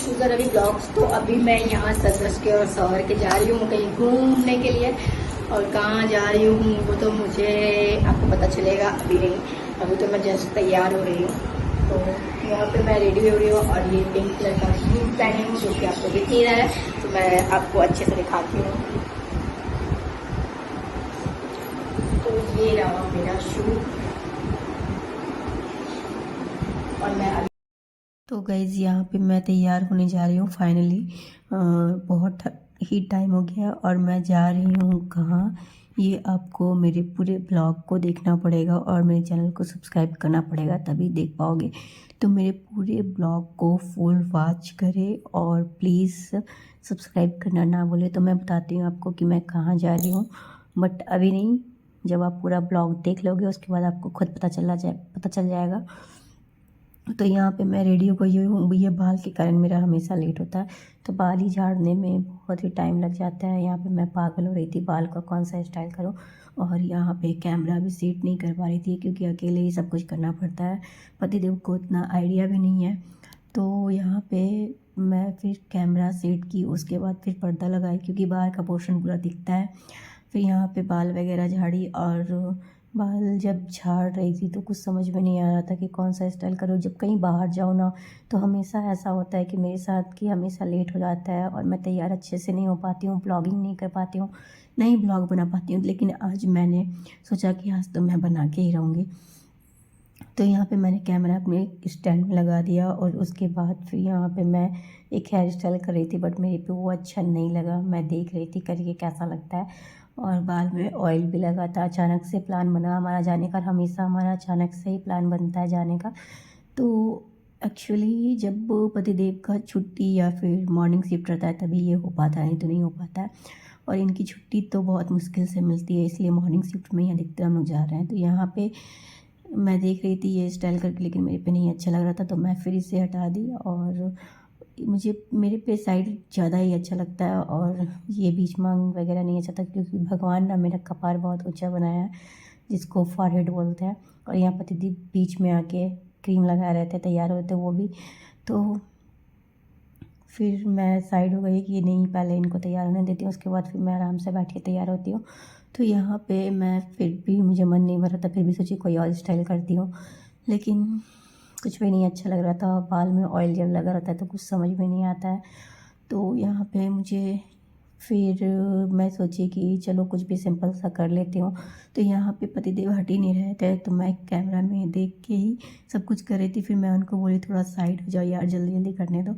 उधर अभी ब्लॉग्स। तो अभी मैं यहाँ सज के और सवर के जा रही हूँ कहीं घूमने के लिए, और कहाँ जा रही हूँ वो तो मुझे आपको पता चलेगा अभी नहीं। अभी तो मैं जस्ट तैयार हो रही हूँ। तो यहाँ पे मैं रेडी हो रही हूँ और ये पिंक कलर का सूट पहनी हूँ जो कि आपको दिख नहीं रहा है, तो मैं आपको अच्छे से दिखाती हूँ। तो ये रहा मेरा शूट और मैं तो गाइज़ यहाँ पे मैं तैयार होने जा रही हूँ फाइनली। बहुत ही टाइम हो गया और मैं जा रही हूँ कहाँ, ये आपको मेरे पूरे ब्लॉग को देखना पड़ेगा और मेरे चैनल को सब्सक्राइब करना पड़ेगा, तभी देख पाओगे। तो मेरे पूरे ब्लॉग को फुल वॉच करें और प्लीज़ सब्सक्राइब करना ना भूलें। तो मैं बताती हूँ आपको कि मैं कहाँ जा रही हूँ, बट अभी नहीं, जब आप पूरा ब्लॉग देख लोगे उसके बाद आपको खुद पता चल जाएगा। तो यहाँ पे मैं रेडी हो गई हूँ। ये बाल के कारण मेरा हमेशा लेट होता है, तो बाल ही झाड़ने में बहुत ही टाइम लग जाता है। यहाँ पे मैं पागल हो रही थी बाल का कौन सा स्टाइल करूँ, और यहाँ पे कैमरा भी सेट नहीं कर पा रही थी क्योंकि अकेले ही सब कुछ करना पड़ता है, पतिदेव को उतना आइडिया भी नहीं है। तो यहाँ पे मैं फिर कैमरा सेट की, उसके बाद फिर पर्दा लगाई क्योंकि बाहर का पोर्शन पूरा दिखता है। फिर यहाँ पे बाल वगैरह झाड़ी, और बाल जब झाड़ रही थी तो कुछ समझ में नहीं आ रहा था कि कौन सा स्टाइल करूँ। जब कहीं बाहर जाओ ना तो हमेशा ऐसा होता है कि मेरे साथ कि हमेशा लेट हो जाता है और मैं तैयार अच्छे से नहीं हो पाती हूँ, ब्लॉगिंग नहीं कर पाती हूँ, नहीं ब्लॉग बना पाती हूँ। लेकिन आज मैंने सोचा कि आज तो मैं बना के ही रहूँगी। तो यहाँ पे मैंने कैमरा अपने स्टैंड में लगा दिया और उसके बाद फिर यहाँ पे मैं एक हेयर स्टाइल कर रही थी, बट मेरे पे वो अच्छा नहीं लगा। मैं देख रही थी करके कैसा लगता है, और बाल में ऑयल भी लगा था। अचानक से प्लान बना हमारा जाने का, हमेशा हमारा अचानक से ही प्लान बनता है जाने का। तो एक्चुअली जब पतिदेव का छुट्टी या फिर मॉर्निंग शिफ्ट रहता है तभी ये हो पाता है, नहीं तो नहीं हो पाता है। और इनकी छुट्टी तो बहुत मुश्किल से मिलती है, इसलिए मॉर्निंग शिफ्ट में ही अधिकतर हम लोग जा रहे हैं। तो यहाँ पे मैं देख रही थी ये स्टाइल करके, लेकिन मेरे पे नहीं अच्छा लग रहा था, तो मैं फिर इसे हटा दी। और मुझे मेरे पे साइड ज़्यादा ही अच्छा लगता है, और ये बीच मांग वगैरह नहीं अच्छा था क्योंकि भगवान ने मेरा कपार बहुत ऊंचा बनाया है जिसको फॉरहेड बोलते हैं। और यहाँ पतिदेव बीच में आके क्रीम लगा रहे थे, तैयार होते थे वो भी। तो फिर मैं साइड हो गई कि नहीं, पहले इनको तैयार होने देती हूँ, उसके बाद फिर मैं आराम से बैठ के तैयार होती हूँ। तो यहाँ पे मैं फिर भी मुझे मन नहीं भर रहा था, फिर भी सोची कोई और स्टाइल करती हूँ, लेकिन कुछ भी नहीं अच्छा लग रहा था। बाल में ऑयल जब लगा रहता है तो कुछ समझ में नहीं आता है। तो यहाँ पे मुझे फिर मैं सोची कि चलो कुछ भी सिंपल सा कर लेती हूँ। तो यहाँ पे पतिदेव हट ही नहीं रहे थे, तो मैं कैमरा में देख के ही सब कुछ कर रही थी। फिर मैं उनको बोली थोड़ा साइड हो जाओ यार, जल्दी जल्दी करने दो।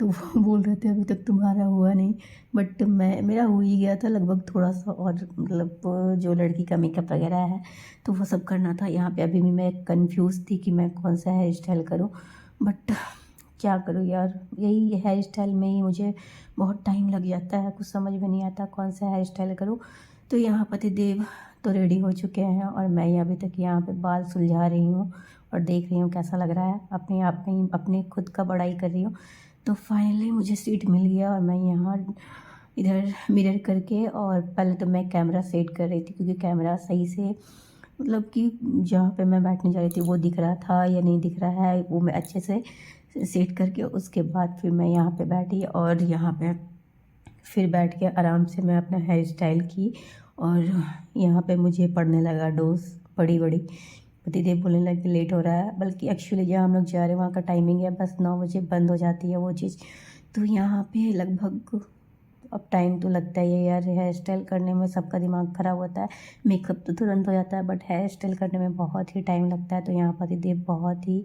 तो वो बोल रहे थे अभी तक तुम्हारा हुआ नहीं, बट मेरा हो ही गया था लगभग, थोड़ा सा और मतलब जो लड़की का मेकअप वगैरह है तो वो सब करना था। यहाँ पे अभी भी मैं कंफ्यूज थी कि मैं कौन सा हेयर स्टाइल करूँ, बट क्या करूँ यार, यही हेयर स्टाइल में ही मुझे बहुत टाइम लग जाता है, कुछ समझ में नहीं आता कौन सा हेयर स्टाइल करूँ। तो यहाँ पतिदेव तो रेडी हो चुके हैं और मैं अभी तक यहाँ पे बाल सुलझा रही हूँ और देख रही हूँ कैसा लग रहा है, अपने आप में ही अपने खुद का बड़ाई कर रही हूँ। तो फाइनली मुझे सीट मिल गया और मैं यहाँ इधर मिरर करके, और पहले तो मैं कैमरा सेट कर रही थी क्योंकि कैमरा सही से मतलब कि जहाँ पे मैं बैठने जा रही थी वो दिख रहा था या नहीं दिख रहा है, वो मैं अच्छे से सेट करके उसके बाद फिर मैं यहाँ पे बैठी, और यहाँ पे फिर बैठ के आराम से मैं अपना हेयर स्टाइल की। और यहाँ पे मुझे पड़ने लगा डोज बड़ी बड़ी। पतिदेव बोलने लगे लेट हो रहा है, बल्कि एक्चुअली जहाँ हम लोग जा रहे हैं वहाँ का टाइमिंग है बस 9 बजे बंद हो जाती है वो चीज़। तो यहाँ पे लगभग अब टाइम तो लगता ही है यार, हेयर स्टाइल करने में सबका दिमाग ख़राब होता है। मेकअप तो तुरंत हो जाता है बट हेयर स्टाइल करने में बहुत ही टाइम लगता है। तो यहाँ पतिदेव बहुत ही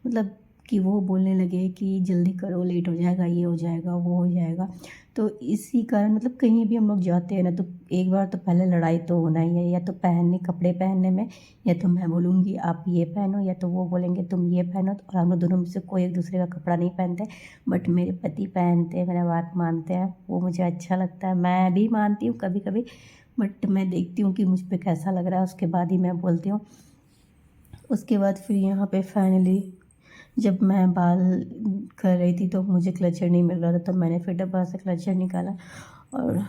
मतलब कि वो बोलने लगे कि जल्दी करो, लेट हो जाएगा, ये हो जाएगा, वो हो जाएगा। तो इसी कारण मतलब कहीं भी हम लोग जाते हैं ना तो एक बार तो पहले लड़ाई तो होना ही है, या तो पहनने कपड़े पहनने में, या तो मैं बोलूँगी आप ये पहनो, या तो वो बोलेंगे तुम ये पहनो। और हम लोग दोनों में से कोई एक दूसरे का कपड़ा नहीं पहनते, बट मेरे पति पहनते हैं, मेरा बात मानते हैं, वो मुझे अच्छा लगता है। मैं भी मानती हूँ कभी कभी, बट मैं देखती हूँ कि मुझ पर कैसा लग रहा है उसके बाद ही मैं बोलती हूँ। उसके बाद फिर यहाँ पे फाइनली जब मैं बाल कर रही थी तो मुझे क्लचर नहीं मिल रहा था, तो मैंने फिर डब्बा से क्लचर निकाला, और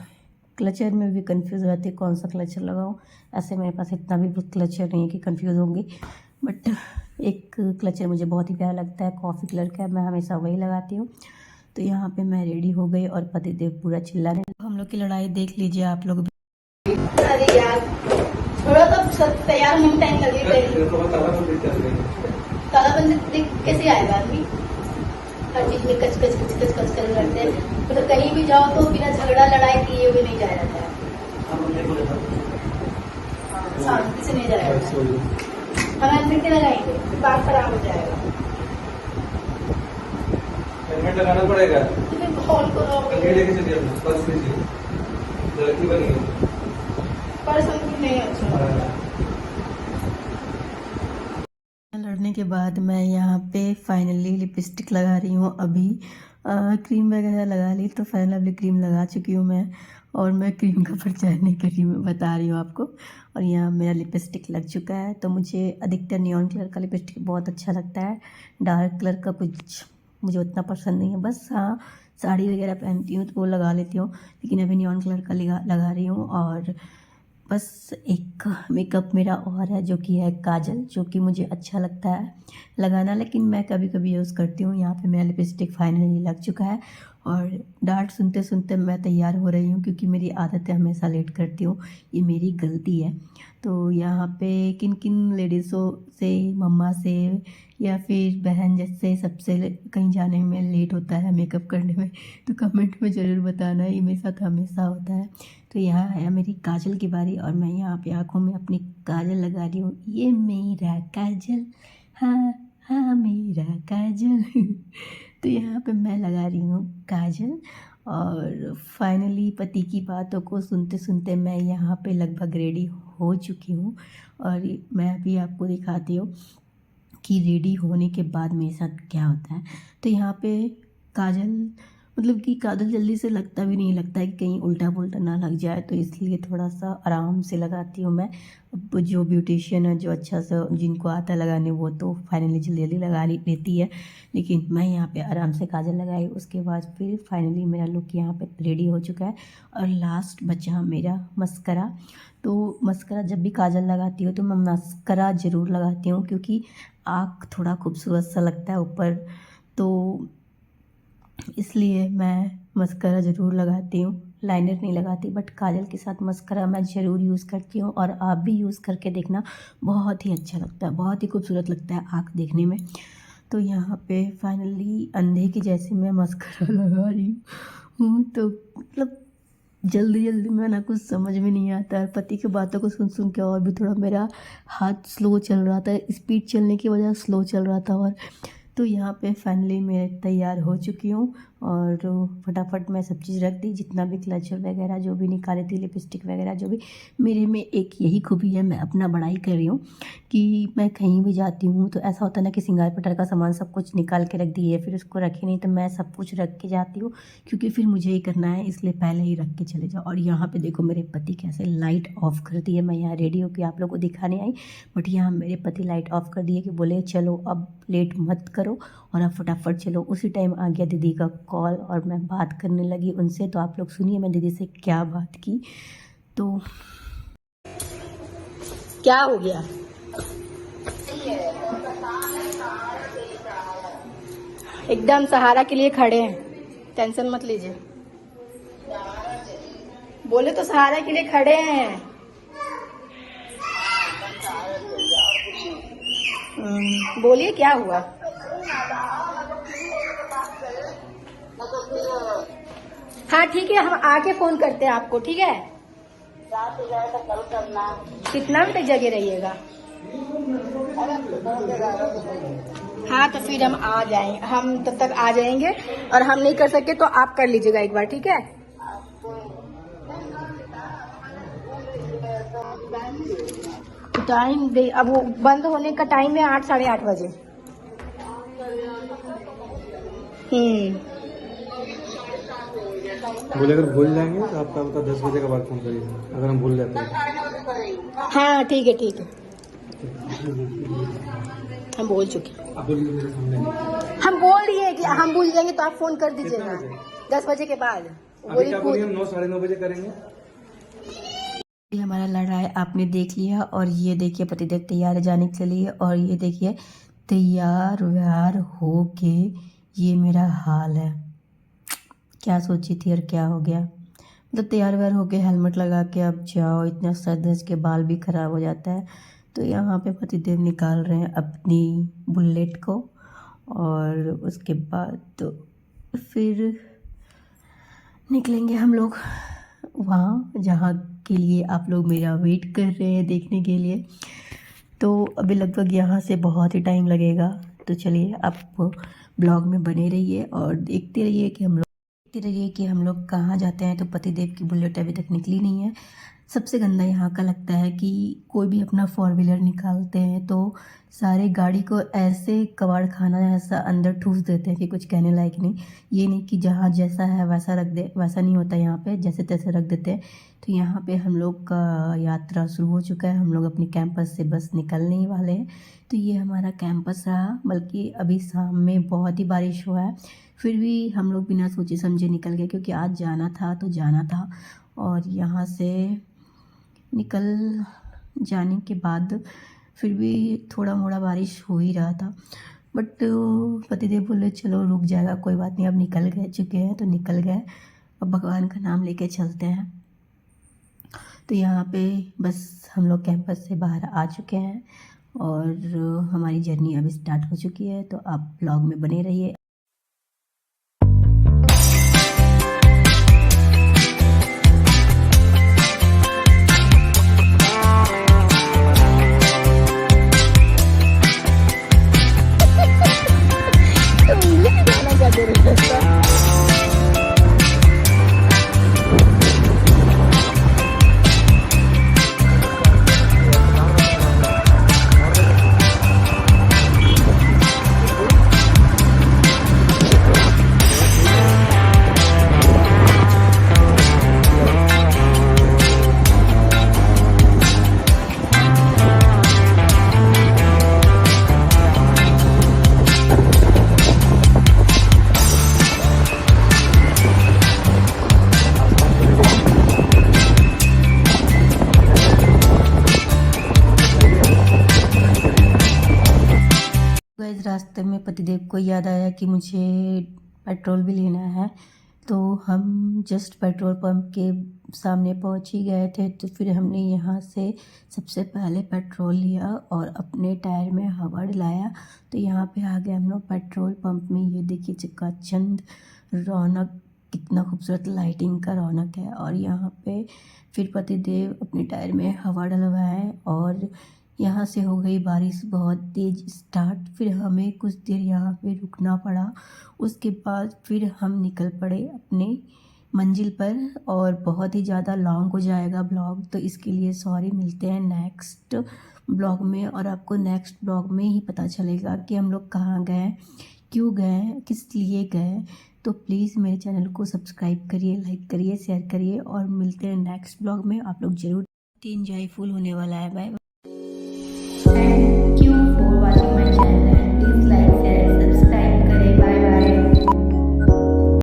क्लचर में भी कंफ्यूज हो जाती कौन सा क्लचर लगाऊं। ऐसे मेरे पास इतना भी क्लचर नहीं है कि कंफ्यूज होंगी, बट एक क्लचर मुझे बहुत ही प्यारा लगता है, कॉफ़ी कलर का, मैं हमेशा वही लगाती हूँ। तो यहाँ पे मैं रेडी हो गई और पतिदेव पूरा चिल्लाने लगे। हम लोग की लड़ाई देख लीजिए आप लोग भी। अरे यार थोड़ा तो सब तैयार होने में टाइम लगेगा। तालाबंदी कैसे आएगा आदमी? हर चीज में कच कच कच कच कच कर करते हैं। मतलब कहीं भी जाओ तो बिना झगड़ा लड़ाई किए हुए नहीं जाया जाता है। शांति से नहीं जाया जाता है। हम हेलमेट नहीं लगाएंगे, बात खराब हो जाएगा। हेलमेट लगाना पड़ेगा। तो फिर कॉल करो, लेके चलिए, पर्स लीजिए, लड़की बनी है। पर्स हमको नहीं अच्छा। लड़ने के बाद मैं यहाँ पे फाइनली लिपस्टिक लगा रही हूँ। अभी क्रीम वगैरह लगा ली, तो फाइनली क्रीम लगा चुकी हूँ मैं। और मैं क्रीम का प्रचार नहीं कर रही हूँ, मैं बता रही हूँ आपको। और यहाँ मेरा लिपस्टिक लग चुका है। तो मुझे अधिकतर नियॉन कलर का लिपस्टिक बहुत अच्छा लगता है। डार्क कलर का कुछ मुझे उतना पसंद नहीं है। बस हाँ, साड़ी वगैरह पहनती हूँ तो वो लगा लेती हूँ, लेकिन अभी नियॉन कलर का लगा रही हूँ। और बस एक मेकअप मेरा और है, जो कि है काजल, जो कि मुझे अच्छा लगता है लगाना, लेकिन मैं कभी कभी यूज़ करती हूँ। यहाँ पे मेरा लिपस्टिक फाइनली लग चुका है। और डांट सुनते सुनते मैं तैयार हो रही हूँ, क्योंकि मेरी आदत है हमेशा लेट करती हूँ, ये मेरी गलती है। तो यहाँ पे किन किन लेडीज़ों से, मम्मा से या फिर बहन जैसे सबसे कहीं जाने में लेट होता है मेकअप करने में, तो कमेंट में ज़रूर बताना। ये मेरे साथ हमेशा होता है। तो यहाँ है मेरी काजल की बारी, और मैं यहाँ पे आँखों में अपनी काजल लगा रही हूँ। ये मेरा काजल, हाँ हाँ मेरा काजल। तो यहाँ पे मैं लगा रही हूँ काजल। और फाइनली पति की बातों को सुनते सुनते मैं यहाँ पे लगभग रेडी हो चुकी हूँ। और मैं अभी आपको दिखाती हूँ कि रेडी होने के बाद मेरे साथ क्या होता है। तो यहाँ पे काजल, मतलब कि काजल जल्दी से लगता भी नहीं, लगता है कि कहीं उल्टा पुल्टा ना लग जाए, तो इसलिए थोड़ा सा आराम से लगाती हूँ मैं। अब जो ब्यूटिशियन है, जो अच्छा सा जिनको आता है लगाने, वो तो फाइनली जल्दी जल्दी लगा लेती है, लेकिन मैं यहाँ पे आराम से काजल लगाई। उसके बाद फिर फाइनली मेरा लुक यहाँ पे रेडी हो चुका है। और लास्ट बचा मेरा मस्करा। तो मस्करा जब भी काजल लगाती हूँ तो मैं मस्करा ज़रूर लगाती हूँ, क्योंकि आँख थोड़ा खूबसूरत सा लगता है ऊपर, तो इसलिए मैं मस्करा ज़रूर लगाती हूँ। लाइनर नहीं लगाती, बट काजल के साथ मस्करा मैं ज़रूर यूज़ करती हूँ। और आप भी यूज़ करके देखना, बहुत ही अच्छा लगता है, बहुत ही खूबसूरत लगता है आँख देखने में। तो यहाँ पे फाइनली अंधे की जैसे मैं मस्करा लगा रही हूँ। तो मतलब जल्दी जल्दी में ना कुछ समझ में नहीं आता है। पति की बातों को सुन सुन के और भी थोड़ा मेरा हाथ स्लो चल रहा था, स्पीड चलने की वजह स्लो चल रहा था। और तो यहाँ पे फाइनली मैं तैयार हो चुकी हूँ। और फटाफट मैं सब चीज़ रख दी, जितना भी क्लचर वगैरह जो भी निकाले थी, लिपस्टिक वगैरह जो भी। मेरे में एक यही खूबी है, मैं अपना बड़ाई कर रही हूँ कि मैं कहीं भी जाती हूँ तो ऐसा होता है ना कि सिंगार पटर का सामान सब कुछ निकाल के रख दिए, फिर उसको रखे नहीं, तो मैं सब कुछ रख के जाती हूँ, क्योंकि फिर मुझे ही करना है, इसलिए पहले ही रख के चले जाओ। और यहाँ पे देखो मेरे पति कैसे लाइट ऑफ कर दिए। मैं यहाँ रेडी होकर आप लोग को दिखाने आई, बट यहाँ मेरे पति लाइट ऑफ कर दिए कि बोले चलो अब लेट मत करो और अब फटाफट चलो। उसी टाइम आ गया दीदी का कॉल और मैं बात करने लगी उनसे। तो आप लोग सुनिए मैं दीदी से क्या बात की। तो क्या हो गया? एकदम सहारा के लिए खड़े हैं, टेंशन मत लीजिए। बोले तो सहारा के लिए खड़े हैं। बोलिए क्या हुआ? हाँ ठीक है, हम आके फोन करते हैं आपको, ठीक है? रात हो जाए तो कल करना। कितना बजे तक जगे रहिएगा? हाँ तो फिर हम आ जाएंगे, हम तब तक आ जाएंगे। और हम नहीं कर सके तो आप कर लीजिएगा एक बार, ठीक है? टाइम दे, अब वो बंद होने का टाइम है 8 साढ़े 8 बजे। बोले अगर भूल जाएंगे तो आपका बता 10 बजे के बाद फोन करिए, अगर हम भूल जाते हैं। हाँ ठीक है ठीक है, हम बोल चुके। आप बोलिए मेरे सामने। हम बोल दिए कि हम भूल जाएंगे तो आप फोन कर दीजिएगा 10 बजे के बाद। अभी क्या बोलिए, हम 9 साढ़े 9 बजे करेंगे। ये हमारा लड़ाई आपने देख लिया। और ये देखिए पतिदेव तैयार है जाने के लिए। और ये देखिए तैयार व्यार हो के ये मेरा हाल है। क्या सोची थी और क्या हो गया। मतलब तैयार व्यार हो के हेलमेट लगा के अब जाओ, इतना सर धज के बाल भी ख़राब हो जाता है। तो यहाँ पे पतिदेव निकाल रहे हैं अपनी बुलेट को और उसके बाद तो फिर निकलेंगे हम लोग वहाँ जहाँ के लिए आप लोग मेरा वेट कर रहे हैं देखने के लिए। तो अभी लगभग यहाँ से बहुत ही टाइम लगेगा। तो चलिए आप ब्लॉग में बने रहिए और देखते रहिए कि हम लोग कहाँ जाते हैं। तो पतिदेव की बुलेट अभी तक निकली नहीं है। सबसे गंदा यहाँ का लगता है कि कोई भी अपना 4 व्हीलर निकालते हैं तो सारे गाड़ी को ऐसे कबाड़ खाना ऐसा अंदर ठूस देते हैं कि कुछ कहने लायक नहीं। ये नहीं कि जहाँ जैसा है वैसा रख दे, वैसा नहीं होता यहाँ पे, जैसे तैसे रख देते हैं। तो यहाँ पे हम लोग का यात्रा शुरू हो चुका है। हम लोग अपने कैंपस से बस निकलने ही वाले हैं। तो ये हमारा कैंपस रहा, बल्कि अभी शाम में बहुत ही बारिश हुआ है, फिर भी हम लोग बिना सोचे समझे निकल गए क्योंकि आज जाना था तो जाना था। और यहाँ से निकल जाने के बाद फिर भी थोड़ा मोड़ा बारिश हो ही रहा था, बट पतिदेव बोले चलो रुक जाएगा, कोई बात नहीं, अब निकल गए चुके हैं तो निकल गए, अब भगवान का नाम लेके चलते हैं। तो यहाँ पे बस हम लोग कैंपस से बाहर आ चुके हैं और हमारी जर्नी अभी स्टार्ट हो चुकी है। तो आप ब्लॉग में बने रहिए। इस रास्ते में पतिदेव को याद आया कि मुझे पेट्रोल भी लेना है। तो हम जस्ट पेट्रोल पंप के सामने पहुंच ही गए थे। तो फिर हमने यहाँ से सबसे पहले पेट्रोल लिया और अपने टायर में हवा डलाया। तो यहाँ पे आ गए हम लोग पेट्रोल पंप में। ये देखिए चकाचंद रौनक, कितना खूबसूरत लाइटिंग का रौनक है। और यहाँ पे फिर पतिदेव अपने टायर में हवा डलवाए और यहाँ से हो गई बारिश बहुत तेज़ स्टार्ट। फिर हमें कुछ देर यहाँ पे रुकना पड़ा। उसके बाद फिर हम निकल पड़े अपने मंजिल पर। और बहुत ही ज़्यादा लॉन्ग हो जाएगा ब्लॉग, तो इसके लिए सॉरी। मिलते हैं नेक्स्ट ब्लॉग में और आपको नेक्स्ट ब्लॉग में ही पता चलेगा कि हम लोग कहाँ गए, क्यों गए, किस लिए गए। तो प्लीज़ मेरे चैनल को सब्सक्राइब करिए, लाइक करिए, शेयर करिए और मिलते हैं नेक्स्ट ब्लॉग में। आप लोग ज़रूर एंजॉयफुल होने वाला है। Bye bye.